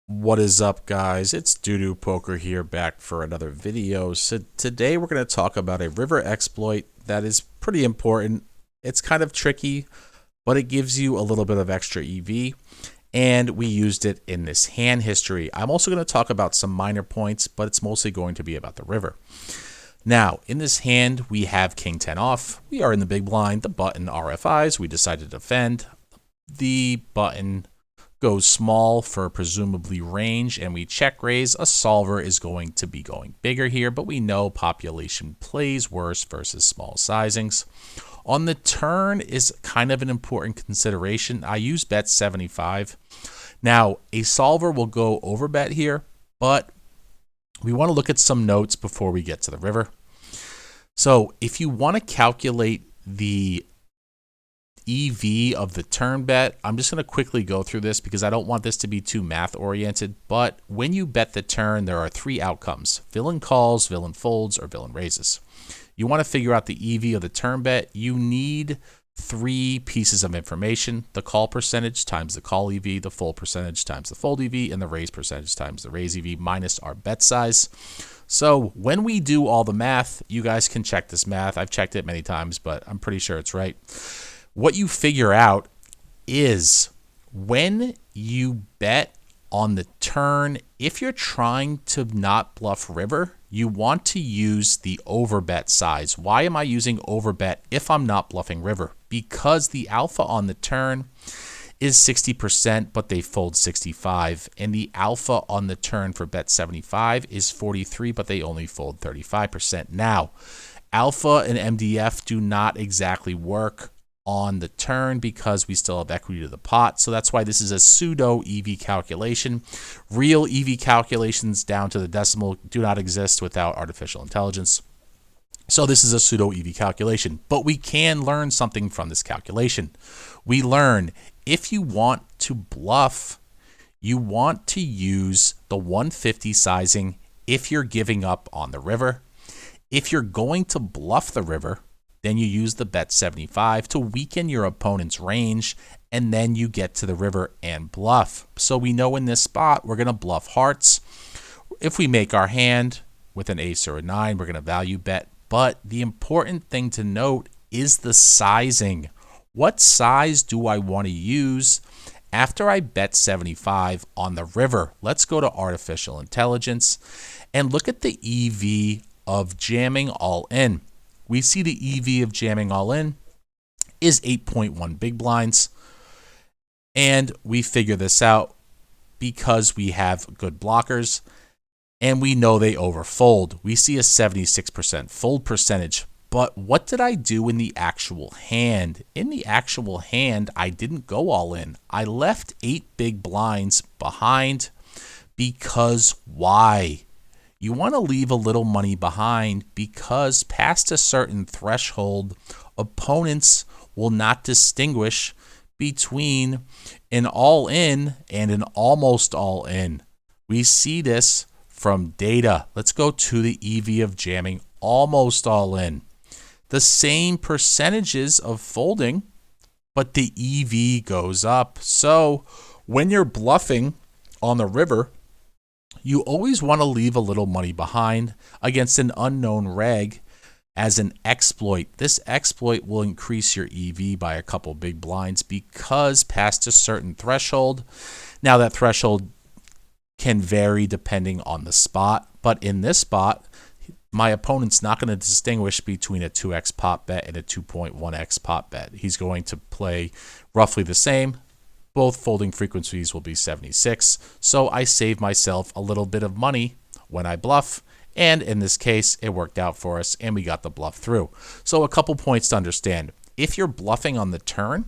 What is up, guys? It's Doo Poker here, back for another video. So today we're going to talk about a river exploit that is pretty important. It's kind of tricky, but it gives you a little bit of extra EV, and we used it in this hand history. I'm also going to talk about some minor points, but it's mostly going to be about the river. Now, in this hand, we have King 10 off. We are in the big blind. The button RFIs. We decide to defend. The button goes small for presumably range, and we check raise. A solver is going to be going bigger here, but we know population plays worse versus small sizings. On the turn is kind of an important consideration. I use bet 75. Now, a solver will go over bet here, but we want to look at some notes before we get to the river. So if you want to calculate the EV of the turn bet, I'm just going to quickly go through this because I don't want this to be too math oriented. But when you bet the turn, there are three outcomes: villain calls, villain folds, or villain raises. You want to figure out the EV of the turn bet. You need three pieces of information: the call percentage times the call EV, the fold percentage times the fold EV, and the raise percentage times the raise EV minus our bet size. So when we do all the math, you guys can check this math. I've checked it many times, but I'm pretty sure it's right. What you figure out is when you bet on the turn, if you're trying to not bluff river, you want to use the overbet size. Why am I using overbet if I'm not bluffing river? Because the alpha on the turn is 60%, but they fold 65. And the alpha on the turn for bet 75 is 43, but they only fold 35%. Now, alpha and MDF do not exactly work on the turn because we still have equity to the pot. So that's why this is a pseudo EV calculation. Real EV calculations down to the decimal do not exist without artificial intelligence. So this is a pseudo EV calculation, but we can learn something from this calculation. We learn if you want to bluff, you want to use the 150 sizing if you're giving up on the river. If you're going to bluff the river, then you use the bet 75 to weaken your opponent's range, and then you get to the river and bluff. So we know in this spot we're going to bluff hearts. If we make our hand with an ace or a nine, we're going to value bet. But the important thing to note is the sizing. What size do I want to use after I bet 75 on the river? Let's go to artificial intelligence and look at the EV of jamming all in. We see the EV of jamming all in is 8.1 big blinds. And we figure this out because we have good blockers and we know they overfold. We see a 76% fold percentage. But what did I do in the actual hand? In the actual hand, I didn't go all in. I left 8 big blinds behind because why? You want to leave a little money behind because past a certain threshold, opponents will not distinguish between an all-in and an almost all-in. We see this from data. Let's go to the EV of jamming almost all-in. The same percentages of folding, but the EV goes up. So when you're bluffing on the river, you always want to leave a little money behind against an unknown reg as an exploit. This exploit will increase your EV by a couple big blinds because past a certain threshold. Now that threshold can vary depending on the spot, but in this spot, my opponent's not going to distinguish between a 2x pot bet and a 2.1x pot bet. He's going to play roughly the same. Both folding frequencies will be 76, so I save myself a little bit of money when I bluff, and in this case, it worked out for us, and we got the bluff through. So a couple points to understand. If you're bluffing on the turn,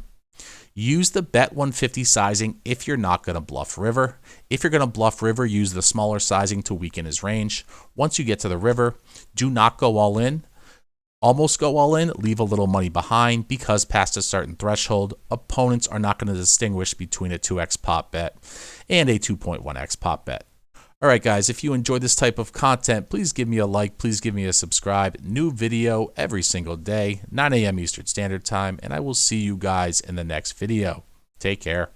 use the bet 150 sizing if you're not going to bluff river. If you're going to bluff river, use the smaller sizing to weaken his range. Once you get to the river, do not go all in. Almost go all in, leave a little money behind because past a certain threshold, opponents are not going to distinguish between a 2x pot bet and a 2.1x pot bet. All right, guys, if you enjoy this type of content, please give me a like, please give me a subscribe. New video every single day, 9 a.m. Eastern Standard Time, and I will see you guys in the next video. Take care.